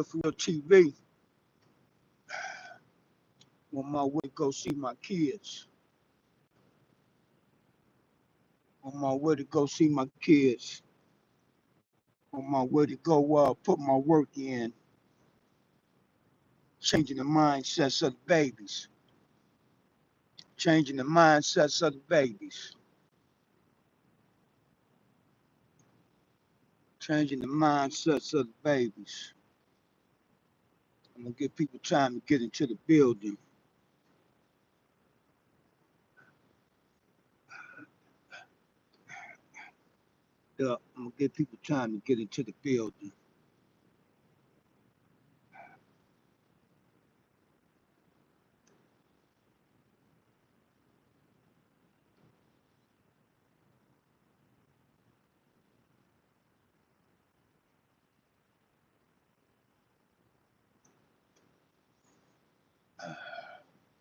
For real TV. On my way to go see my kids. On my way to go see my kids. On my way to go put my work in, changing the mindsets of the babies. Changing the mindsets of the babies. Changing the mindsets of the babies. I'm gonna give people time to get into the building. Yeah, I'm gonna give people time to get into the building.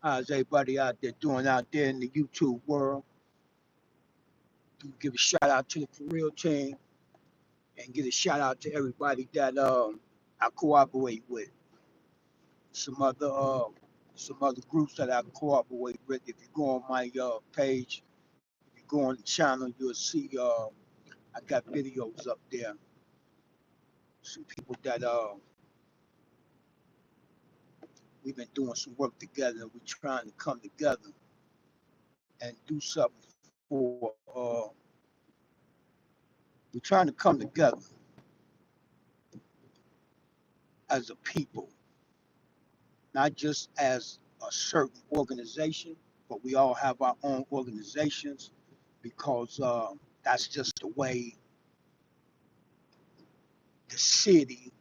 How's everybody out there doing out there in the YouTube world? Give a shout out to the For Real team and give a shout out to everybody that I cooperate with. Some other uh, some other groups that I cooperate with. If you go on my page, if you go on the channel, you'll see I got videos up there. Some people that we've been doing some work together. We're trying to come together and do something for. We're trying to come together as a people, not just as a certain organization, but we all have our own organizations because that's just the way the city,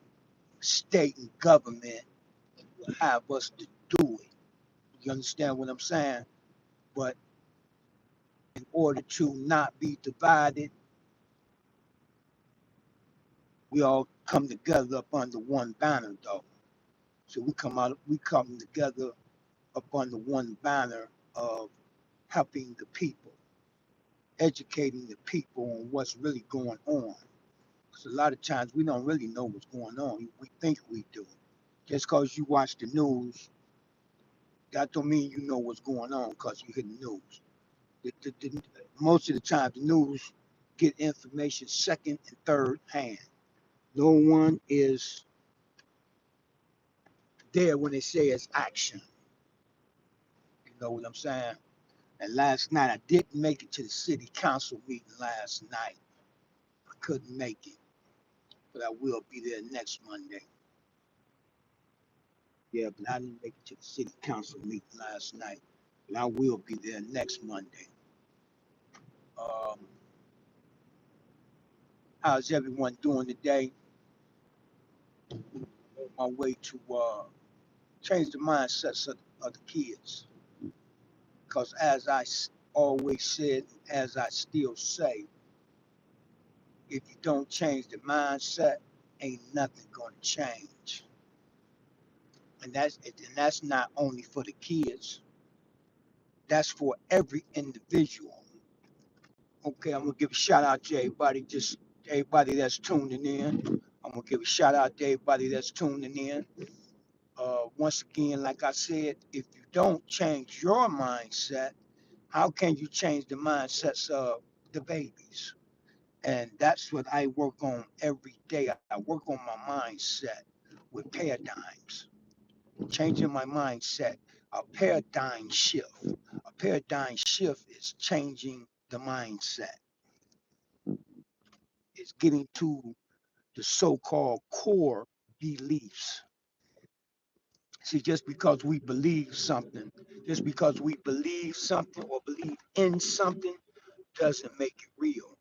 state, and government have us to do it. You understand what I'm saying? But in order to not be divided, we all come together up under one banner, though. So we come together up under one banner of helping the people, educating the people on what's really going on. Because a lot of times we don't really know what's going on. We think we do. Just because you watch the news, that don't mean you know what's going on because you hear the news. Most of the time, the news get information second and third hand. No one is there when they say it's action. You know what I'm saying? And last night, I didn't make it to the city council meeting last night. I couldn't make it, but I will be there next Monday. Yeah, but I didn't make it to the city council meeting last night, but I will be there next Monday. Um, how's everyone doing today? On my way to change the mindsets of the kids. Because as always said, as I still say, if you don't change the mindset, ain't nothing gonna change. And that's not only for the kids, that's for every individual. Okay, I'm gonna give a shout out to everybody, just everybody that's tuning in. I'm gonna give a shout out to everybody that's tuning in. Once again, like I said, if you don't change your mindset, how can you change the mindsets of the babies? And that's what I work on every day. I work on my mindset with paradigms, changing my mindset, a paradigm shift. A paradigm shift is changing the mindset. It's getting to the so-called core beliefs. See, just because we believe something or believe in something doesn't make it real.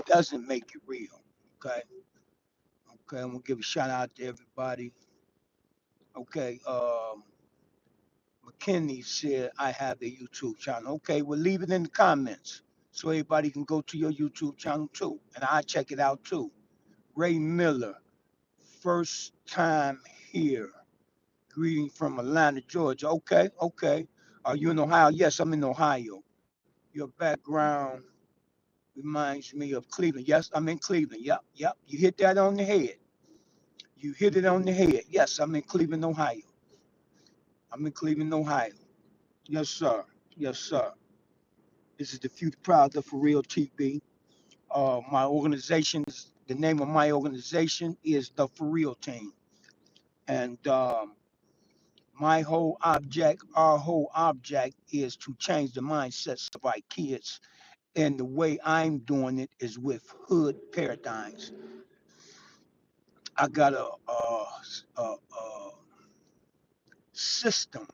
Doesn't make it real. Okay. Okay. I'm gonna give a shout out to everybody. Okay. McKinney said I have a YouTube channel. Okay, well leave it in the comments so everybody can go to your YouTube channel too, and I check it out too. Ray Miller, first time here. Greeting from Atlanta, Georgia. Okay, okay. Are you in Ohio? Yes, I'm in Ohio. Your background reminds me of Cleveland. Yes, I'm in Cleveland. Yep, yep. You hit that on the head. You hit it on the head. Yes, I'm in Cleveland, Ohio. I'm in Cleveland, Ohio. Yes, sir. Yes, sir. This is the Future Proud of For Real TV. My organization's the name of my organization is the For Real Team, and our whole object, is to change the mindsets of our kids. And the way I'm doing it is with hood paradigms. I got a system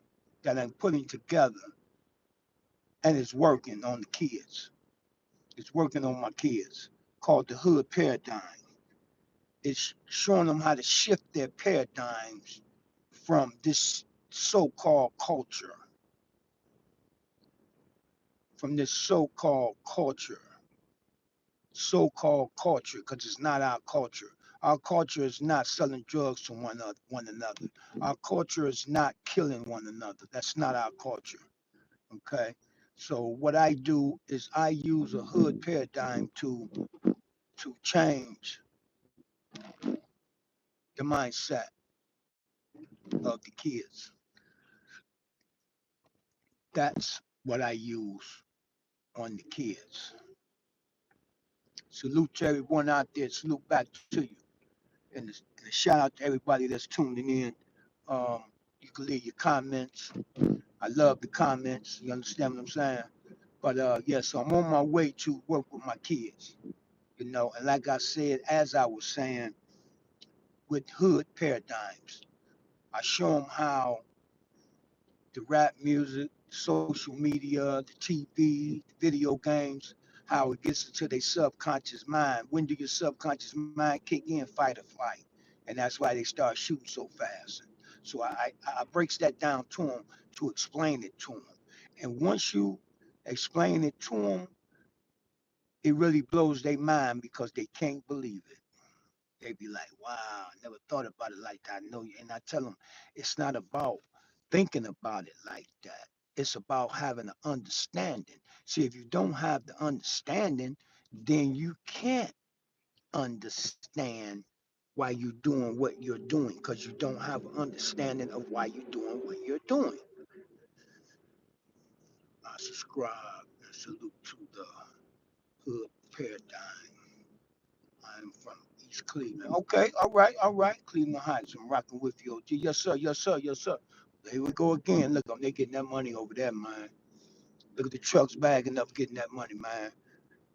that I'm putting together, and it's working on the kids. It's working on my kids, called the hood paradigm. It's showing them how to shift their paradigms from this so-called culture, from this so-called culture, because it's not our culture. Our culture is not selling drugs to one another. Our culture is not killing one another. That's not our culture. Okay. So what I do is I use a hood paradigm to change the mindset of the kids. That's what I use on the kids. Salute to everyone out there. Salute back to you. And a shout out to everybody that's tuning in. Um, you can leave your comments. I love the comments. You understand what I'm saying? But yeah, so I'm on my way to work with my kids. And like I said, as I was saying, with hood paradigms, I show them how the rap music, social media, the TV, video games, how it gets into their subconscious mind. When do your subconscious mind kick in? Fight or flight. And that's why they start shooting so fast. So I breaks that down to them to explain it to them. And once you explain it to them, it really blows their mind because they can't believe it. They be like, wow, I never thought about it like that. No, and I tell them it's not about thinking about it like that. It's about having an understanding. See, if you don't have the understanding, then you can't understand why you're doing what you're doing because you don't have an understanding of why you're doing what you're doing. I subscribe and salute to the hood paradigm. I'm from East Cleveland. Okay, all right. Cleveland Heights. I'm rocking with you, OG. Yes, sir, yes, sir, yes, sir. Here we go again. Look, they getting that money over there, man. Look at the trucks bagging up, getting that money, man.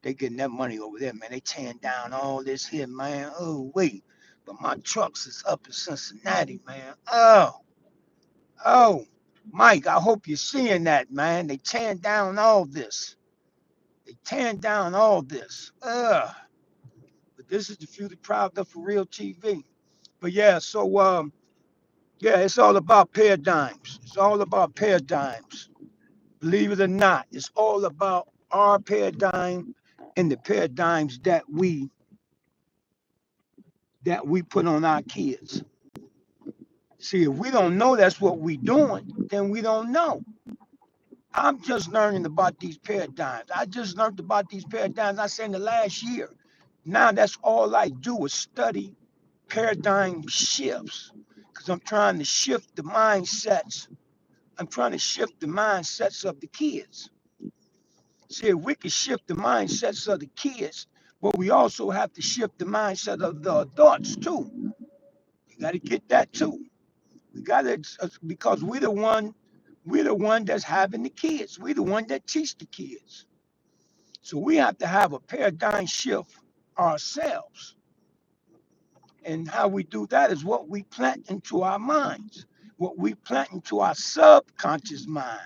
They getting that money over there, man. They tearing down all this here, man. Oh, wait. But my trucks is up in Cincinnati, man. Oh, Mike, I hope you're seeing that, man. They tearing down all this. They tearing down all this. But this is the Future Proud of For Real TV. But yeah, so yeah, it's all about paradigms. It's all about paradigms. Believe it or not, it's all about our paradigm and the paradigms that we put on our kids. See, if we don't know that's what we doing, then we don't know. I'm just learning about these paradigms. I just learned about these paradigms, I say, in the last year. Now that's all I do is study paradigm shifts because I'm trying to shift the mindsets. I'm trying to shift the mindsets of the kids. See, if we can shift the mindsets of the kids, but we also have to shift the mindset of the adults too. We got to get that too. We got to because we're the one that's having the kids. We're the one that teach the kids. So we have to have a paradigm shift ourselves. And how we do that is what we plant into our minds, what we plant into our subconscious mind.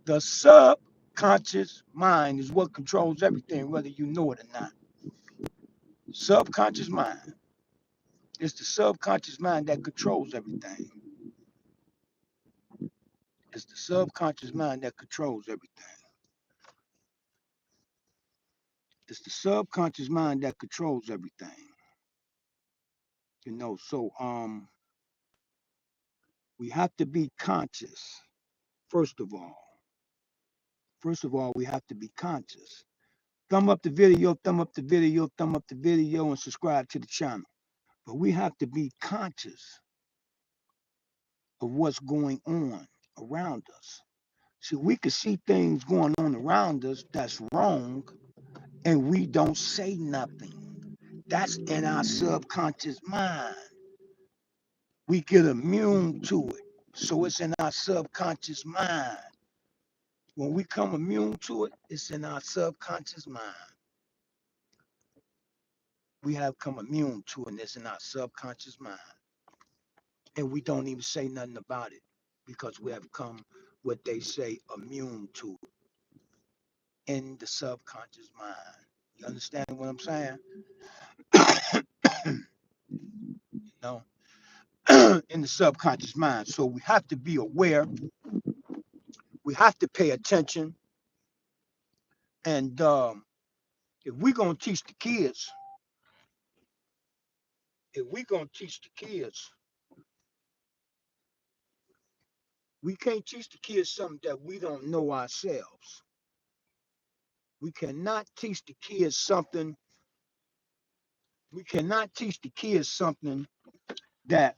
The subconscious mind is what controls everything, whether you know it or not. Subconscious mind. It's the subconscious mind that controls everything. It's the subconscious mind that controls everything. It's the subconscious mind that controls everything. So we have to be conscious, first of all. First of all, we have to be conscious. Thumb up the video, thumb up the video, thumb up the video, and subscribe to the channel. But we have to be conscious of what's going on around us. See, we can see things going on around us that's wrong, and we don't say nothing. That's in our subconscious mind. We get immune to it. So it's in our subconscious mind. When we come immune to it, it's in our subconscious mind. We have come immune to it, and it's in our subconscious mind. And we don't even say nothing about it because we have come, what they say, immune to it in the subconscious mind. You understand what I'm saying? No, in the subconscious mind. So we have to be aware. We have to pay attention. And if we're gonna teach the kids, if we're gonna teach the kids, we can't teach the kids something that we don't know ourselves. We cannot teach the kids something. We cannot teach the kids something that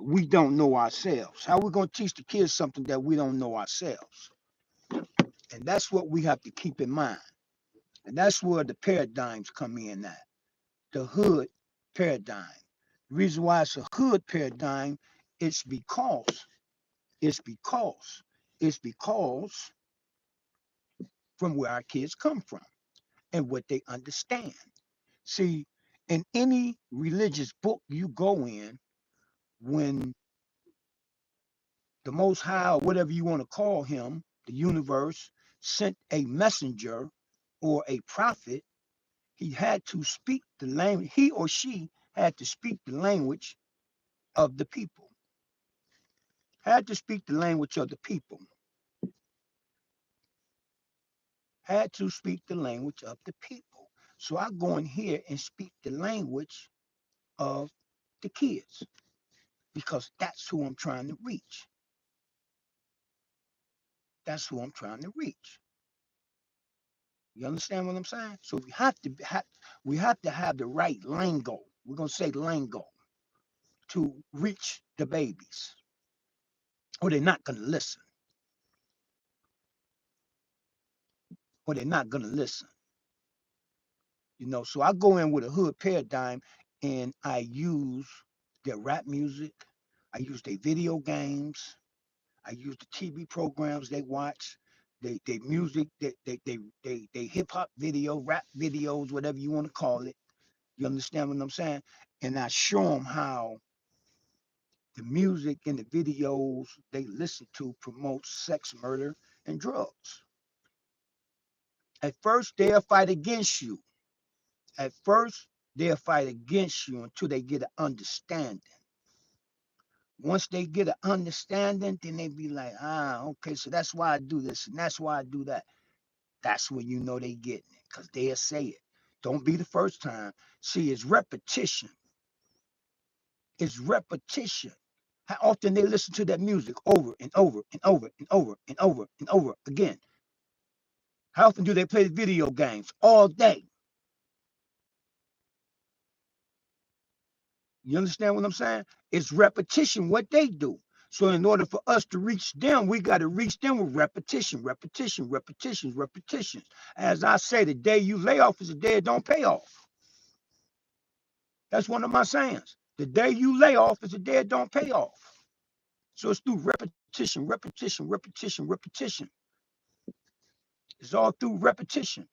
we don't know ourselves. How we gonna teach the kids something that we don't know ourselves? And that's what we have to keep in mind. And that's where the paradigms come in at. The hood paradigm. The reason why it's a hood paradigm, it's because, it's because, it's because from where our kids come from and what they understand. See, in any religious book you go in, when the Most High, or whatever you want to call him, the universe, sent a messenger or a prophet, he had to speak the language, he or she had to speak the language of the people, had to speak the language of the people, had to speak the language of the people. So I go in here and speak the language of the kids because that's who I'm trying to reach. That's who I'm trying to reach. You understand what I'm saying? So we have to have the right lingo. We're gonna say lingo to reach the babies, or they're not gonna listen, or they're not gonna listen. So I go in with a hood paradigm, and I use their rap music, I use their video games, I use the TV programs they watch, they music, they hip hop video, rap videos, whatever you want to call it. You understand what I'm saying? And I show them how the music and the videos they listen to promotes sex, murder, and drugs. At first, they'll fight against you. At first, they'll fight against you until they get an understanding. Once they get an understanding, then they be like, okay, so that's why I do this and that's why I do that. That's when you know they getting it, because they'll say it. Don't be the first time. See, it's repetition. It's repetition. How often they listen to that music over and over and over and over and over and over again? How often do they play video games? All day. You understand what I'm saying? It's repetition, what they do. So in order for us to reach them, we got to reach them with repetition, repetition, repetitions, repetitions. As I say, the day you lay off is the day it don't pay off. That's one of my sayings. The day you lay off is the day it don't pay off. So it's through repetition, repetition, repetition, repetition. It's all through repetition.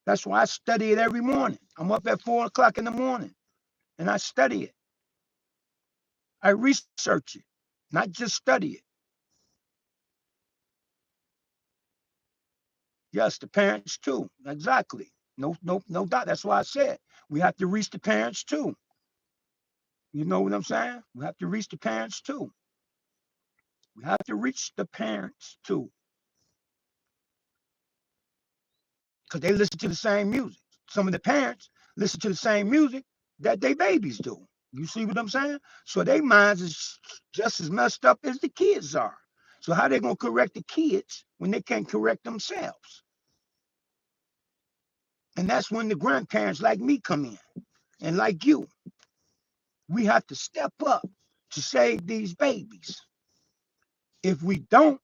That's why I study it every morning. I'm up at 4 o'clock in the morning and I study it. I research it, not just study it. Yes, the parents too. Exactly. No doubt. That's why I said we have to reach the parents too. You know what I'm saying? We have to reach the parents too. We have to reach the parents too. Because they listen to the same music. Some of the parents listen to the same music that their babies do. You see what I'm saying? So their minds is just as messed up as the kids are. So how they gonna correct the kids when they can't correct themselves? And that's when the grandparents like me come in and like you. We have to step up to save these babies. If we don't,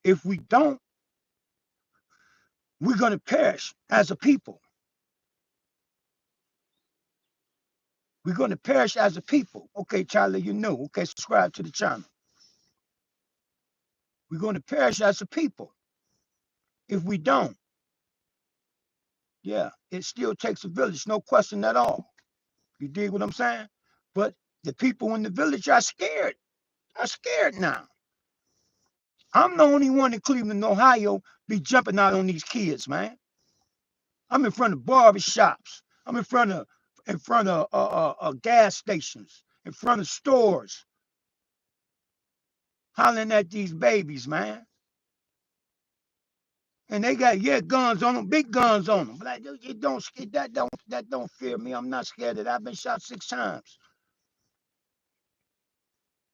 if we don't, we're going to perish as a people. We're going to perish as a people. Okay, Charlie, you know. Okay, subscribe to the channel. We're going to perish as a people if we don't. Yeah, it still takes a village, no question at all. You dig what I'm saying? But the people in the village are scared. Are scared now. I'm the only one in Cleveland, Ohio, be jumping out on these kids, man. I'm in front of barber shops. I'm in front of gas stations, in front of stores, hollering at these babies, man. And they got guns on them, big guns on them. But that don't fear me. I'm not scared of that. I've been shot 6 times.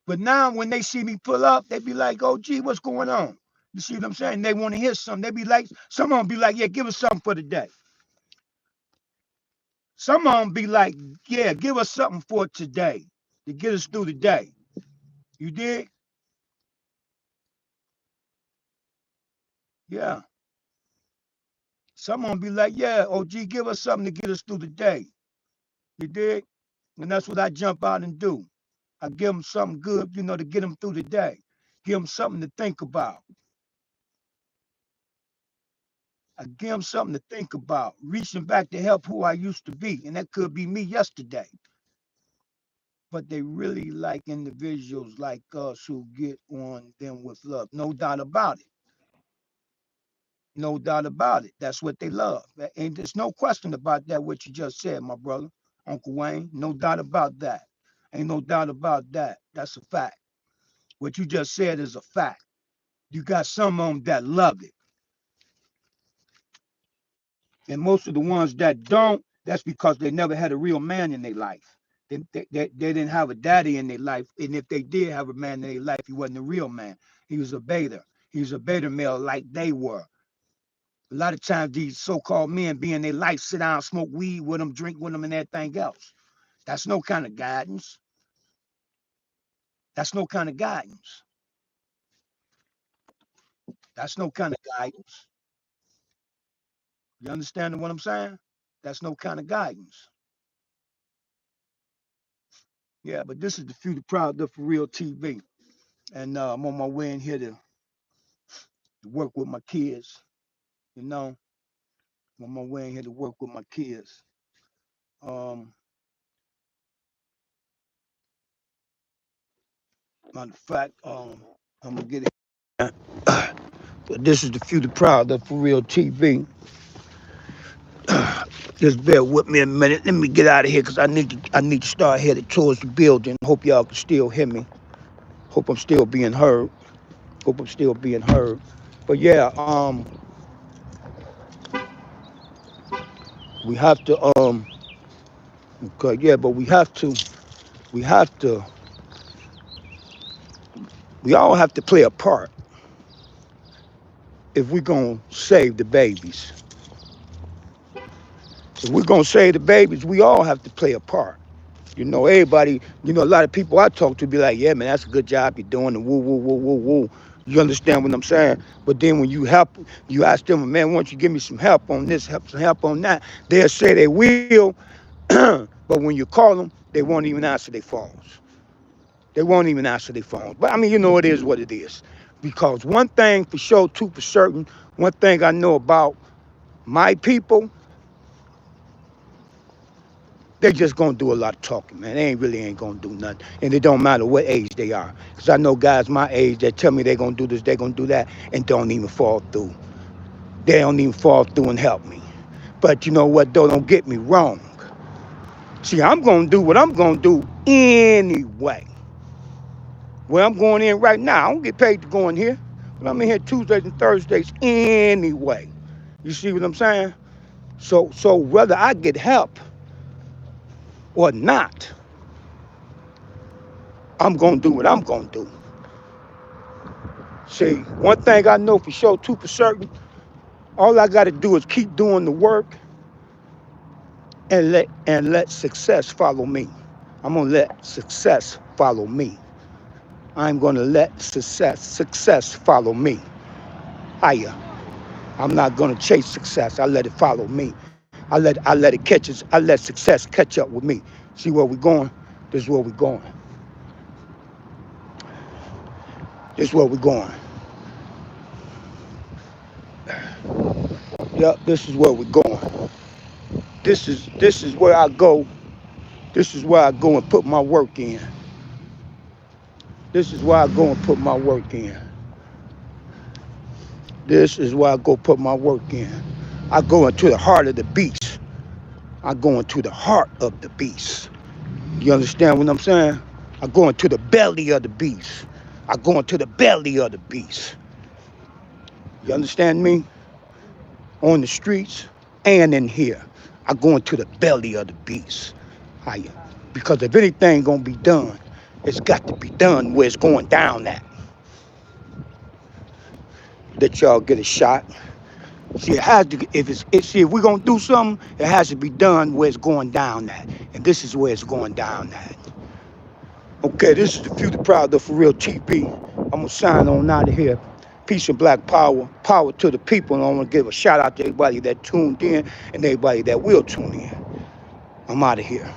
But now when they see me pull up, they be like, "Oh, gee, what's going on?" You see what I'm saying? They want to hear something. They be like, some of them be like, "Yeah, give us something for the day." Some of them be like, "Yeah, give us something for today to get us through the day." You dig? Yeah. Some of them be like, "Yeah, oh, gee, give us something to get us through the day." You dig? And that's what I jump out and do. I give them something good, to get them through the day. Give them something to think about. I give them something to think about, reaching back to help who I used to be. And that could be me yesterday. But they really like individuals like us who get on them with love. No doubt about it. No doubt about it. That's what they love. And there's no question about that, what you just said, my brother, Uncle Wayne. No doubt about that. Ain't no doubt about that. That's a fact. What you just said is a fact. You got some of them that love it. And most of the ones that don't, that's because they never had a real man in their life. They didn't have a daddy in their life. And if they did have a man in their life, he wasn't a real man. He was a beta. He was a beta male like they were. A lot of times these so-called men be in their life, sit down, smoke weed with them, drink with them, and everything else. That's no kind of guidance. That's no kind of guidance. That's no kind of guidance. You understand what I'm saying? That's no kind of guidance. Yeah, but this is the Few the Proud, the For Real TV. And I'm on my way in here to work with my kids. You know, I'm on my way in here to work with my kids. Um, Matter of fact, I'm gonna get it. But this is the Few the Proud, the For Real TV. Just bear with me a minute. Let me get out of here because I need to start headed towards the building. Hope y'all can still hear me. Hope I'm still being heard. Hope I'm still being heard. But yeah, we have to okay, yeah, but we have to we all have to play a part if we're gonna save the babies. If we're gonna save the babies, we all have to play a part. Everybody, a lot of people I talk to be like, "Yeah, man, that's a good job you're doing," and woo, woo, woo, woo, woo. You understand what I'm saying? But then when you ask them, "Man, why don't you give me some help on this, some help on that?" They'll say they will, but when you call them, they won't even answer their phones. They won't even answer their phones. But I mean, it is what it is. Because one thing for sure, two for certain, one thing I know about my people, they just gonna do a lot of talking, man. They ain't gonna do nothing. And it don't matter what age they are. Because I know guys my age that tell me they gonna do this, they gonna do that, and don't even fall through. They don't even fall through and help me. But you know what though, don't get me wrong. See, I'm gonna do what I'm gonna do anyway. Where I'm going in right now, I don't get paid to go in here. But I'm in here Tuesdays and Thursdays anyway. You see what I'm saying? So whether I get help or not, I'm gonna do what I'm gonna do. See, one thing I know for sure, two for certain, all I gotta do is keep doing the work and let success follow me. I'm gonna let success follow me. I'm gonna let success follow me. Higher. I'm not gonna chase success. I let it follow me. I let success catch up with me. See where we're going? This is where we're going. This is where we're going. Yep, this is where we're going. This is where I go. This is where I go and put my work in. This is where I go and put my work in. This is where I go put my work in. I go into the heart of the beast. I go into the heart of the beast. You understand what I'm saying? I go into the belly of the beast. I go into the belly of the beast. You understand me? On the streets and in here. I go into the belly of the beast. Higher. Because if anything gonna be done, it's got to be done where it's going down at. That y'all get a shot. See, it has to. If we're gonna do something, it has to be done where it's going down at, and this is where it's going down at. Okay, this is the Future Proud of For Real TP. I'm gonna sign on out of here. Peace and black power, power to the people. And I want to give a shout out to everybody that tuned in and everybody that will tune in. I'm out of here.